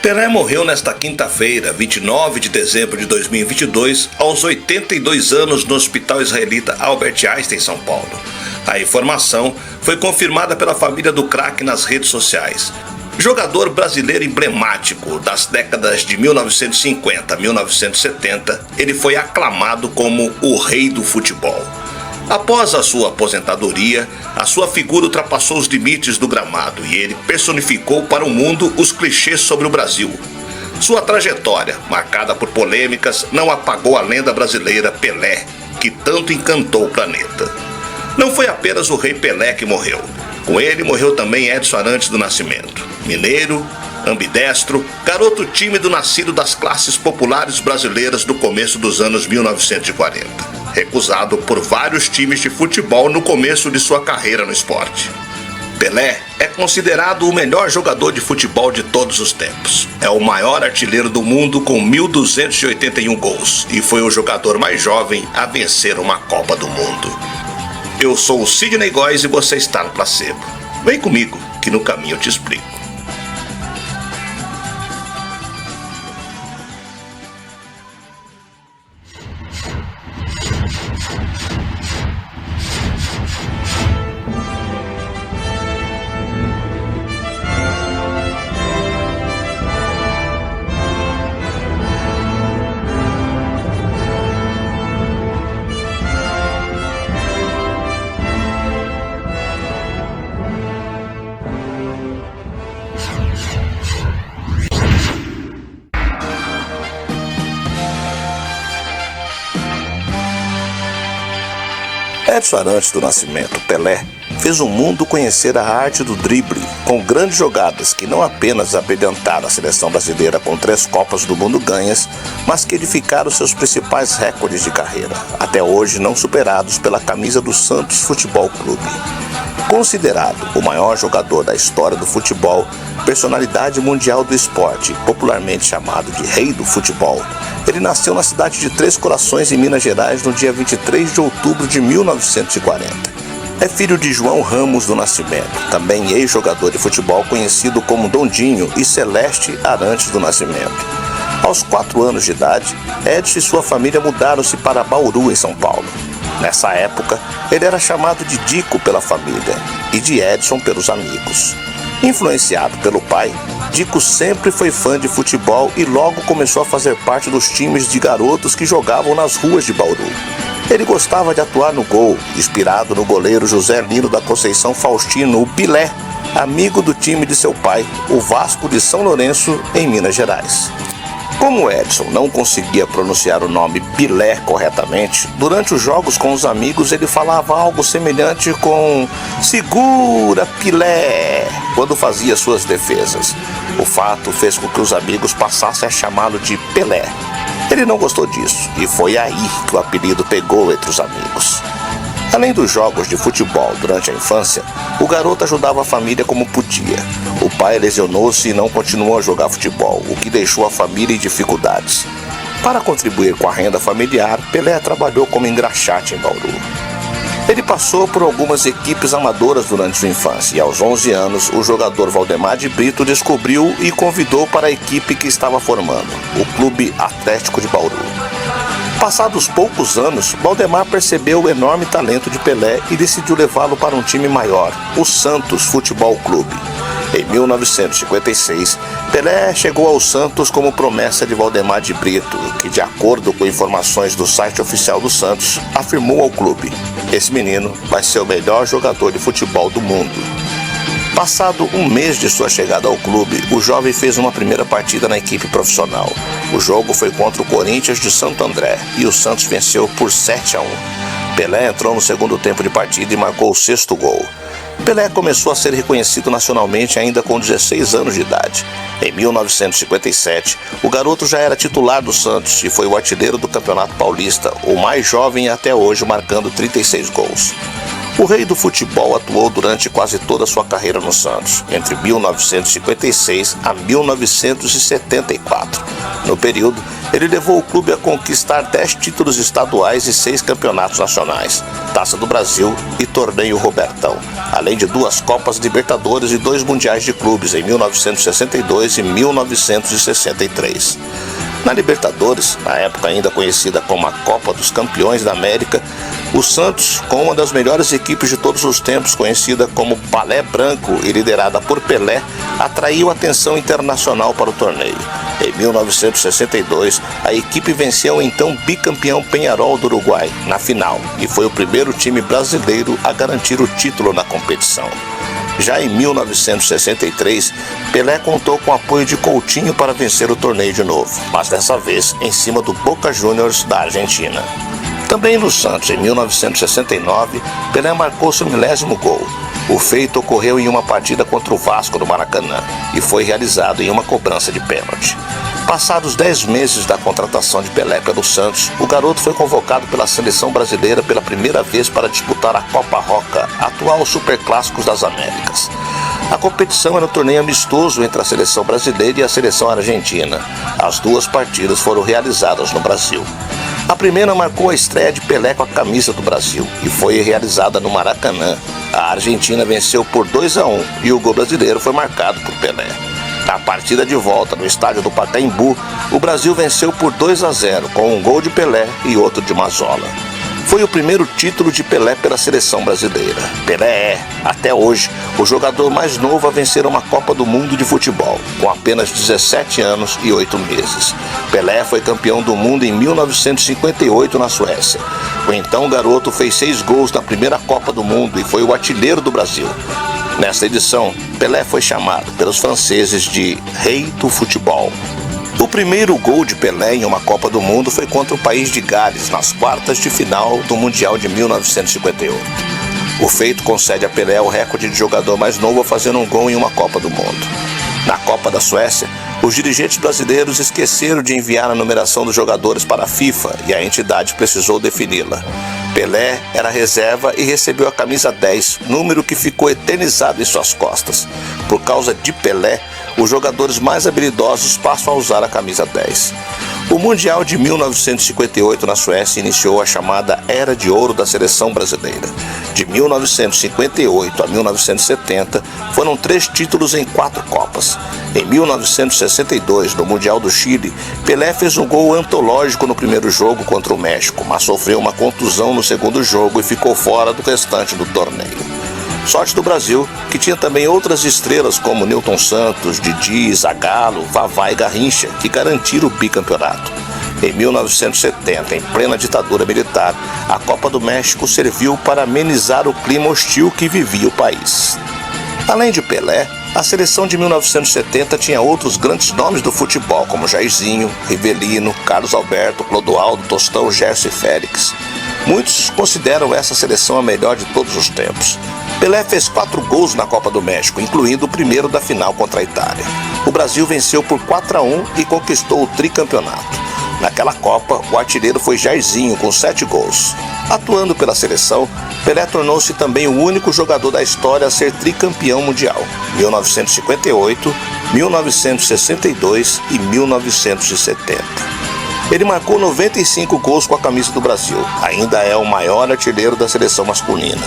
Pelé morreu nesta quinta-feira, 29 de dezembro de 2022, aos 82 anos no Hospital Israelita Albert Einstein, em São Paulo. A informação foi confirmada pela família do craque nas redes sociais. Jogador brasileiro emblemático das décadas de 1950 a 1970, ele foi aclamado como o rei do futebol. Após a sua aposentadoria, a sua figura ultrapassou os limites do gramado e ele personificou para o mundo os clichês sobre o Brasil. Sua trajetória, marcada por polêmicas, não apagou a lenda brasileira Pelé, que tanto encantou o planeta. Não foi apenas o rei Pelé que morreu. Com ele morreu também Edson Arantes do Nascimento. Mineiro, ambidestro, garoto tímido nascido das classes populares brasileiras do começo dos anos 1940. Recusado por vários times de futebol no começo de sua carreira no esporte. Pelé é considerado o melhor jogador de futebol de todos os tempos. É o maior artilheiro do mundo com 1.281 gols e foi o jogador mais jovem a vencer uma Copa do Mundo. Eu sou o Sidney Góes e você está no Placebo. Vem comigo que no caminho eu te explico. Edson Arantes do Nascimento, Pelé, fez o mundo conhecer a arte do drible, com grandes jogadas que não apenas abrilhantaram a seleção brasileira com 3 Copas do Mundo ganhas, mas que edificaram seus principais recordes de carreira, até hoje não superados pela camisa do Santos Futebol Clube. Considerado o maior jogador da história do futebol, personalidade mundial do esporte, popularmente chamado de Rei do Futebol, ele nasceu na cidade de Três Corações, em Minas Gerais, no dia 23 de outubro de 1940. É filho de João Ramos do Nascimento, também ex-jogador de futebol conhecido como Dondinho, e Celeste Arantes do Nascimento. Aos 4 anos de idade, Edson e sua família mudaram-se para Bauru, em São Paulo. Nessa época, ele era chamado de Dico pela família e de Edson pelos amigos. Influenciado pelo pai, Dico sempre foi fã de futebol e logo começou a fazer parte dos times de garotos que jogavam nas ruas de Bauru. Ele gostava de atuar no gol, inspirado no goleiro José Lino da Conceição Faustino, o Pilé, amigo do time de seu pai, o Vasco de São Lourenço, em Minas Gerais. Como Edson não conseguia pronunciar o nome Pelé corretamente, durante os jogos com os amigos ele falava algo semelhante com "segura, Pelé", quando fazia suas defesas. O fato fez com que os amigos passassem a chamá-lo de Pelé. Ele não gostou disso e foi aí que o apelido pegou entre os amigos. Além dos jogos de futebol durante a infância, o garoto ajudava a família como podia. O pai lesionou-se e não continuou a jogar futebol, o que deixou a família em dificuldades. Para contribuir com a renda familiar, Pelé trabalhou como engraxate em Bauru. Ele passou por algumas equipes amadoras durante sua infância e aos 11 anos o jogador Valdemar de Brito descobriu e convidou para a equipe que estava formando, o Clube Atlético de Bauru. Passados poucos anos, Valdemar percebeu o enorme talento de Pelé e decidiu levá-lo para um time maior, o Santos Futebol Clube. Em 1956, Pelé chegou ao Santos como promessa de Valdemar de Brito, que, de acordo com informações do site oficial do Santos, afirmou ao clube: "Esse menino vai ser o melhor jogador de futebol do mundo." Passado um mês de sua chegada ao clube, o jovem fez uma primeira partida na equipe profissional. O jogo foi contra o Corinthians de Santo André e o Santos venceu por 7-1. Pelé entrou no segundo tempo de partida e marcou o 6º gol. Pelé começou a ser reconhecido nacionalmente ainda com 16 anos de idade. Em 1957, o garoto já era titular do Santos e foi o artilheiro do Campeonato Paulista, o mais jovem até hoje, marcando 36 gols. O rei do futebol atuou durante quase toda a sua carreira no Santos, entre 1956 a 1974. No período, ele levou o clube a conquistar 10 títulos estaduais e 6 campeonatos nacionais, Taça do Brasil e Torneio Robertão, além de 2 Copas Libertadores e 2 Mundiais de Clubes em 1962 e 1963. Na Libertadores, na época ainda conhecida como a Copa dos Campeões da América, o Santos, com uma das melhores equipes de todos os tempos, conhecida como Balé Branco e liderada por Pelé, atraiu atenção internacional para o torneio. Em 1962, a equipe venceu o então bicampeão Peñarol do Uruguai na final e foi o primeiro time brasileiro a garantir o título na competição. Já em 1963, Pelé contou com o apoio de Coutinho para vencer o torneio de novo, mas dessa vez em cima do Boca Juniors da Argentina. Também no Santos, em 1969, Pelé marcou seu 10º gol. O feito ocorreu em uma partida contra o Vasco do Maracanã e foi realizado em uma cobrança de pênalti. Passados 10 meses da contratação de Pelé pelo Santos, o garoto foi convocado pela seleção brasileira pela primeira vez para disputar a Copa Roca, atual Superclássicos das Américas. A competição era um torneio amistoso entre a seleção brasileira e a seleção argentina. As 2 partidas foram realizadas no Brasil. A primeira marcou a estreia de Pelé com a camisa do Brasil e foi realizada no Maracanã. A Argentina venceu por 2-1 e o gol brasileiro foi marcado por Pelé. Na partida de volta no estádio do Pacaembu, o Brasil venceu por 2-0 com um gol de Pelé e outro de Mazzola. Foi o primeiro título de Pelé pela seleção brasileira. Pelé é, até hoje, o jogador mais novo a vencer uma Copa do Mundo de futebol, com apenas 17 anos e 8 meses. Pelé foi campeão do mundo em 1958 na Suécia. O então garoto fez 6 gols na primeira Copa do Mundo e foi o artilheiro do Brasil. Nesta edição, Pelé foi chamado pelos franceses de Rei do Futebol. O primeiro gol de Pelé em uma Copa do Mundo foi contra o país de Gales, nas quartas de final do Mundial de 1958. O feito concede a Pelé o recorde de jogador mais novo a fazer um gol em uma Copa do Mundo. Na Copa da Suécia, os dirigentes brasileiros esqueceram de enviar a numeração dos jogadores para a FIFA e a entidade precisou defini-la. Pelé era reserva e recebeu a camisa 10, número que ficou eternizado em suas costas. Por causa de Pelé, os jogadores mais habilidosos passam a usar a camisa 10. O Mundial de 1958 na Suécia iniciou a chamada Era de Ouro da seleção brasileira. De 1958 a 1970, foram 3 títulos em 4 Copas. Em 1962, no Mundial do Chile, Pelé fez um gol antológico no primeiro jogo contra o México, mas sofreu uma contusão no segundo jogo e ficou fora do restante do torneio. Sorte do Brasil, que tinha também outras estrelas como Newton Santos, Didi, Zagallo, Vavá e Garrincha, que garantiram o bicampeonato. Em 1970, em plena ditadura militar, a Copa do México serviu para amenizar o clima hostil que vivia o país. Além de Pelé, a seleção de 1970 tinha outros grandes nomes do futebol, como Jairzinho, Rivelino, Carlos Alberto, Clodoaldo, Tostão, Gerson e Félix. Muitos consideram essa seleção a melhor de todos os tempos. Pelé fez 4 gols na Copa do México, incluindo o primeiro da final contra a Itália. O Brasil venceu por 4-1 e conquistou o tricampeonato. Naquela Copa, o artilheiro foi Jairzinho, com 7 gols. Atuando pela seleção, Pelé tornou-se também o único jogador da história a ser tricampeão mundial, 1958, 1962 e 1970. Ele marcou 95 gols com a camisa do Brasil. Ainda é o maior artilheiro da seleção masculina.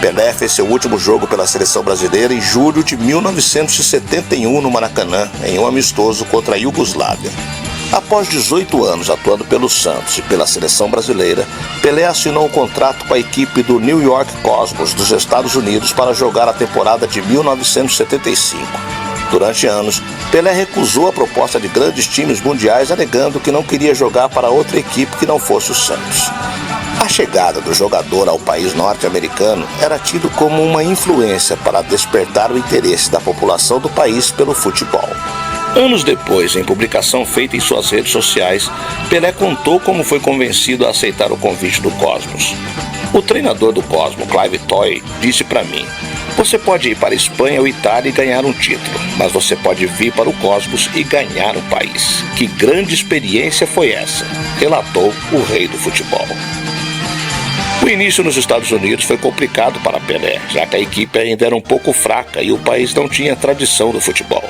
Pelé fez seu último jogo pela seleção brasileira em julho de 1971 no Maracanã, em um amistoso contra a Iugoslávia. Após 18 anos atuando pelo Santos e pela seleção brasileira, Pelé assinou um contrato com a equipe do New York Cosmos dos Estados Unidos para jogar a temporada de 1975. Durante anos, Pelé recusou a proposta de grandes times mundiais, alegando que não queria jogar para outra equipe que não fosse o Santos. A chegada do jogador ao país norte-americano era tido como uma influência para despertar o interesse da população do país pelo futebol. Anos depois, em publicação feita em suas redes sociais, Pelé contou como foi convencido a aceitar o convite do Cosmos. O treinador do Cosmos, Clive Toye, disse para mim: "Você pode ir para a Espanha ou Itália e ganhar um título, mas você pode vir para o Cosmos e ganhar um país. Que grande experiência foi essa?", relatou o rei do futebol. O início nos Estados Unidos foi complicado para Pelé, já que a equipe ainda era um pouco fraca e o país não tinha tradição do futebol.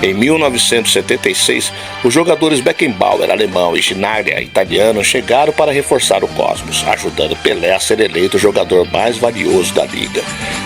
Em 1976, os jogadores Beckenbauer, alemão, e Ginaglia, italiano, chegaram para reforçar o Cosmos, ajudando Pelé a ser eleito o jogador mais valioso da liga.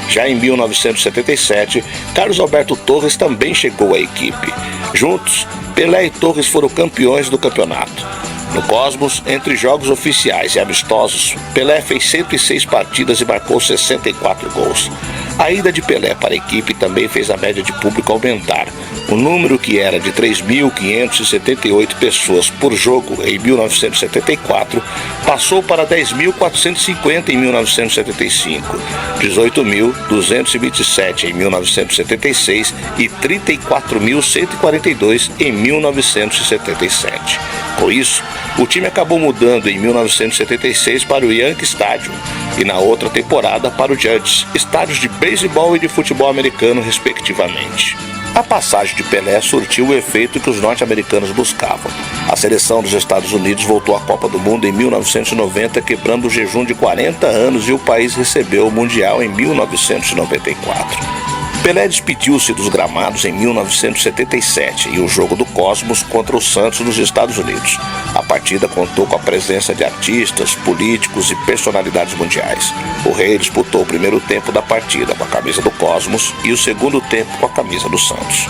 Já em 1977, Carlos Alberto Torres também chegou à equipe. Juntos, Pelé e Torres foram campeões do campeonato. No Cosmos, entre jogos oficiais e amistosos, Pelé fez 106 partidas e marcou 64 gols. A ida de Pelé para a equipe também fez a média de público aumentar. O número, que era de 3.578 pessoas por jogo em 1974, passou para 10.450 em 1975, 18.227 em 1976 e 34.142 em 1977. Com isso, o time acabou mudando em 1976 para o Yankee Stadium e na outra temporada para o Giants, estádios de beisebol e de futebol americano, respectivamente. A passagem de Pelé surtiu o efeito que os norte-americanos buscavam. A seleção dos Estados Unidos voltou à Copa do Mundo em 1990, quebrando o jejum de 40 anos, e o país recebeu o Mundial em 1994. Pelé despediu-se dos gramados em 1977 em um jogo do Cosmos contra o Santos nos Estados Unidos. A partida contou com a presença de artistas, políticos e personalidades mundiais. O rei disputou o primeiro tempo da partida com a camisa do Cosmos e o segundo tempo com a camisa do Santos.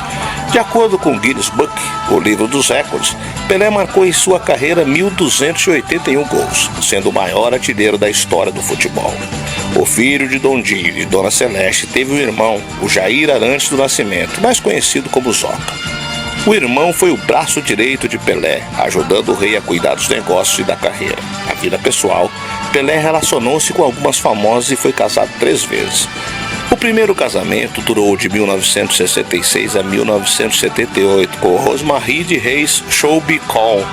De acordo com Guinness Book, o livro dos recordes, Pelé marcou em sua carreira 1.281 gols, sendo o maior artilheiro da história do futebol. O filho de Dom Dinho e Dona Celeste teve um irmão, o Jair Arantes do Nascimento, mais conhecido como Zoca. O irmão foi o braço direito de Pelé, ajudando o rei a cuidar dos negócios e da carreira. Na vida pessoal, Pelé relacionou-se com algumas famosas e foi casado 3 vezes. O primeiro casamento durou de 1966 a 1978 com Rosemarie de Reis Choubicon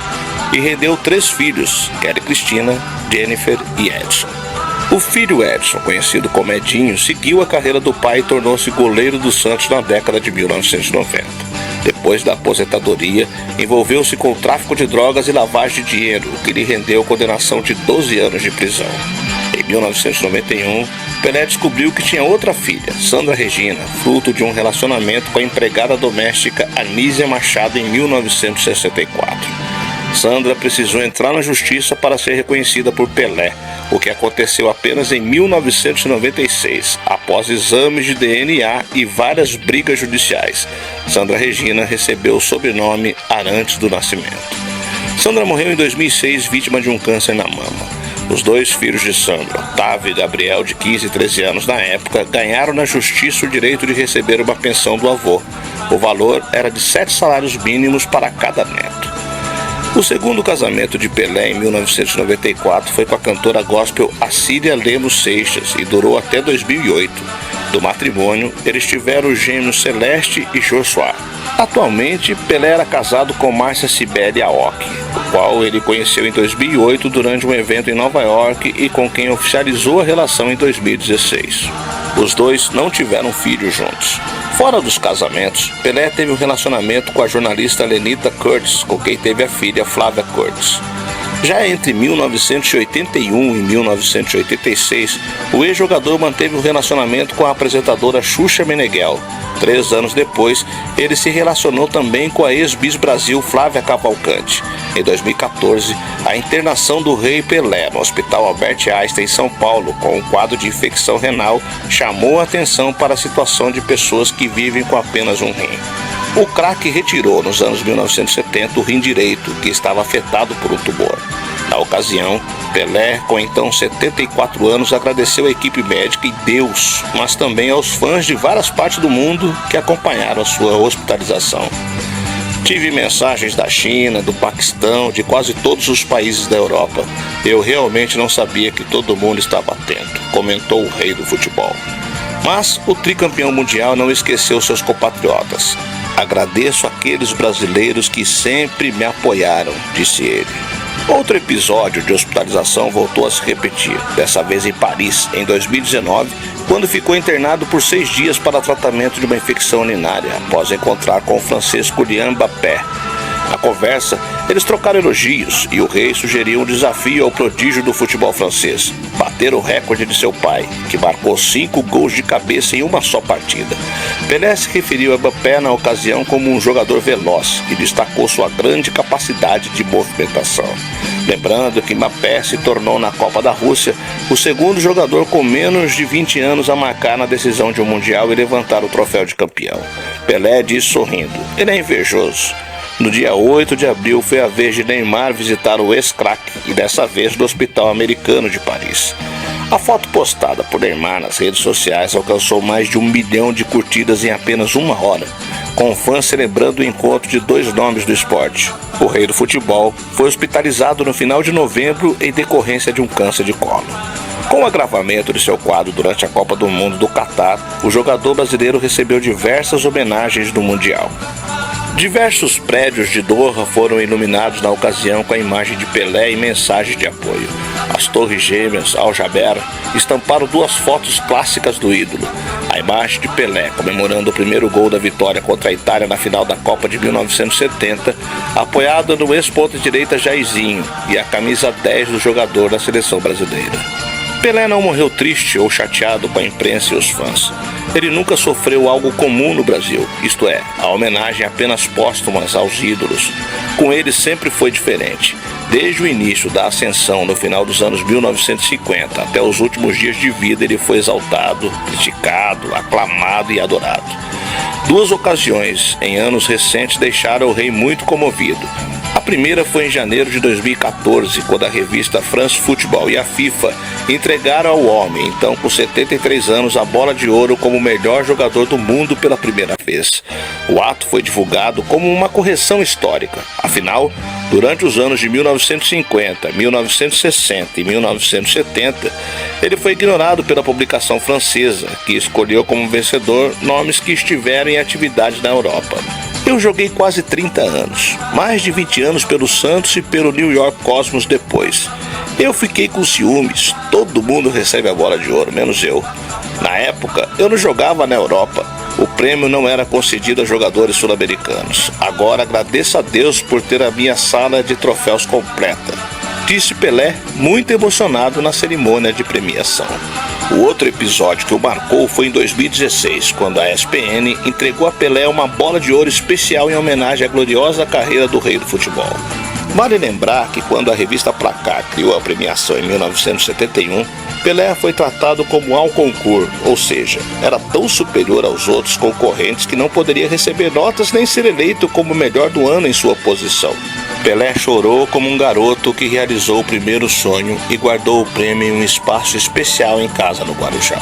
e rendeu 3 filhos, Kelly Cristina, Jennifer e Edson. O filho Edson, conhecido como Edinho, seguiu a carreira do pai e tornou-se goleiro do Santos na década de 1990. Depois da aposentadoria, envolveu-se com o tráfico de drogas e lavagem de dinheiro, o que lhe rendeu condenação de 12 anos de prisão. Em 1991, Pelé descobriu que tinha outra filha, Sandra Regina, fruto de um relacionamento com a empregada doméstica Anísia Machado em 1964. Sandra precisou entrar na justiça para ser reconhecida por Pelé, o que aconteceu apenas em 1996, após exames de DNA e várias brigas judiciais. Sandra Regina recebeu o sobrenome Arantes do Nascimento. Sandra morreu em 2006, vítima de um câncer na mama. Os 2 filhos de Sandra, Otávio e Gabriel, de 15 e 13 anos na época, ganharam na justiça o direito de receber uma pensão do avô. O valor era de 7 salários mínimos para cada neto. O segundo casamento de Pelé em 1994 foi com a cantora gospel Acília Lemos Seixas e durou até 2008. Do matrimônio, eles tiveram os gêmeos Celeste e Joshua. Atualmente, Pelé era casado com Márcia Cibele Aoki, o qual ele conheceu em 2008 durante um evento em Nova York e com quem oficializou a relação em 2016. Os dois não tiveram filhos juntos. Fora dos casamentos, Pelé teve um relacionamento com a jornalista Lenita Curtis, com quem teve a filha Flávia Curtis. Já entre 1981 e 1986, o ex-jogador manteve um relacionamento com a apresentadora Xuxa Meneghel. 3 anos depois, ele se relacionou também com a ex-Miss Brasil Flávia Cavalcante. Em 2014, a internação do rei Pelé no Hospital Albert Einstein, em São Paulo, com um quadro de infecção renal, chamou a atenção para a situação de pessoas que vivem com apenas um rim. O craque retirou nos anos 1970 o rim direito, que estava afetado por um tumor. Na ocasião, Pelé, com então 74 anos, agradeceu à equipe médica e Deus, mas também aos fãs de várias partes do mundo que acompanharam a sua hospitalização. Tive mensagens da China, do Paquistão, de quase todos os países da Europa. Eu realmente não sabia que todo mundo estava atento, comentou o rei do futebol. Mas o tricampeão mundial não esqueceu seus compatriotas. Agradeço àqueles brasileiros que sempre me apoiaram, disse ele. Outro episódio de hospitalização voltou a se repetir, dessa vez em Paris, em 2019, quando ficou internado por 6 dias para tratamento de uma infecção urinária, após encontrar com o francês Kylian Mbappé. Na conversa, eles trocaram elogios e o rei sugeriu um desafio ao prodígio do futebol francês: bater bater o recorde de seu pai, que marcou 5 gols de cabeça em uma só partida. Pelé se referiu a Mbappé na ocasião como um jogador veloz, que destacou sua grande capacidade de movimentação. Lembrando que Mbappé se tornou na Copa da Rússia o segundo jogador com menos de 20 anos a marcar na decisão de um Mundial e levantar o troféu de campeão. Pelé disse sorrindo: "Ele é invejoso." No dia 8 de abril foi a vez de Neymar visitar o ex-craque e dessa vez no Hospital Americano de Paris. A foto postada por Neymar nas redes sociais alcançou mais de 1 milhão de curtidas em apenas uma hora, com fãs celebrando o encontro de 2 nomes do esporte. O rei do futebol foi hospitalizado no final de novembro em decorrência de um câncer de colo. Com o agravamento de seu quadro durante a Copa do Mundo do Catar, o jogador brasileiro recebeu diversas homenagens no Mundial. Diversos prédios de Doha foram iluminados na ocasião com a imagem de Pelé e mensagens de apoio. As Torres Gêmeas Al Jaber estamparam 2 fotos clássicas do ídolo. A imagem de Pelé comemorando o primeiro gol da vitória contra a Itália na final da Copa de 1970, apoiado no ex-ponta-direita Jairzinho, e a camisa 10 do jogador da seleção brasileira. Pelé não morreu triste ou chateado com a imprensa e os fãs. Ele nunca sofreu algo comum no Brasil, isto é, a homenagem apenas póstumas aos ídolos. Com ele sempre foi diferente. Desde o início da ascensão no final dos anos 1950 até os últimos dias de vida, ele foi exaltado, criticado, aclamado e adorado. 2 ocasiões em anos recentes deixaram o rei muito comovido. A primeira foi em janeiro de 2014, quando a revista France Football e a FIFA entregaram ao homem, então com 73 anos, a bola de ouro como o melhor jogador do mundo pela primeira vez. O ato foi divulgado como uma correção histórica. Afinal, durante os anos de 1950, 1960 e 1970, ele foi ignorado pela publicação francesa, que escolheu como vencedor nomes que estiveram em atividade na Europa. Eu joguei quase 30 anos, mais de 20 anos pelo Santos e pelo New York Cosmos depois. Eu fiquei com ciúmes, todo mundo recebe a bola de ouro, menos eu. Na época, eu não jogava na Europa, o prêmio não era concedido a jogadores sul-americanos. Agora agradeço a Deus por ter a minha sala de troféus completa, disse Pelé, muito emocionado na cerimônia de premiação. O outro episódio que o marcou foi em 2016, quando a ESPN entregou a Pelé uma bola de ouro especial em homenagem à gloriosa carreira do rei do futebol. Vale lembrar que quando a revista Placar criou a premiação em 1971, Pelé foi tratado como um concurso, ou seja, era tão superior aos outros concorrentes que não poderia receber notas nem ser eleito como o melhor do ano em sua posição. Pelé chorou como um garoto que realizou o primeiro sonho e guardou o prêmio em um espaço especial em casa no Guarujá.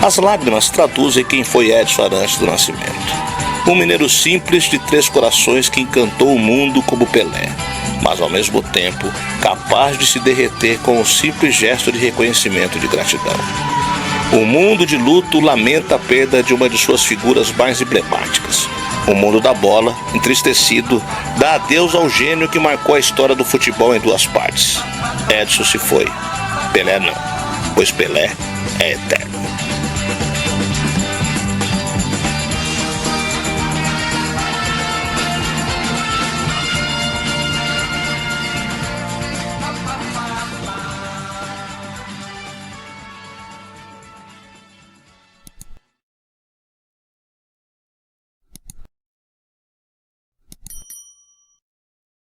As lágrimas traduzem quem foi Edson Arantes do Nascimento. Um mineiro simples de 3 corações que encantou o mundo como Pelé, mas ao mesmo tempo capaz de se derreter com um simples gesto de reconhecimento e de gratidão. O mundo de luto lamenta a perda de uma de suas figuras mais emblemáticas. O mundo da bola, entristecido, dá adeus ao gênio que marcou a história do futebol em 2 partes. Edson se foi, Pelé não, pois Pelé é eterno.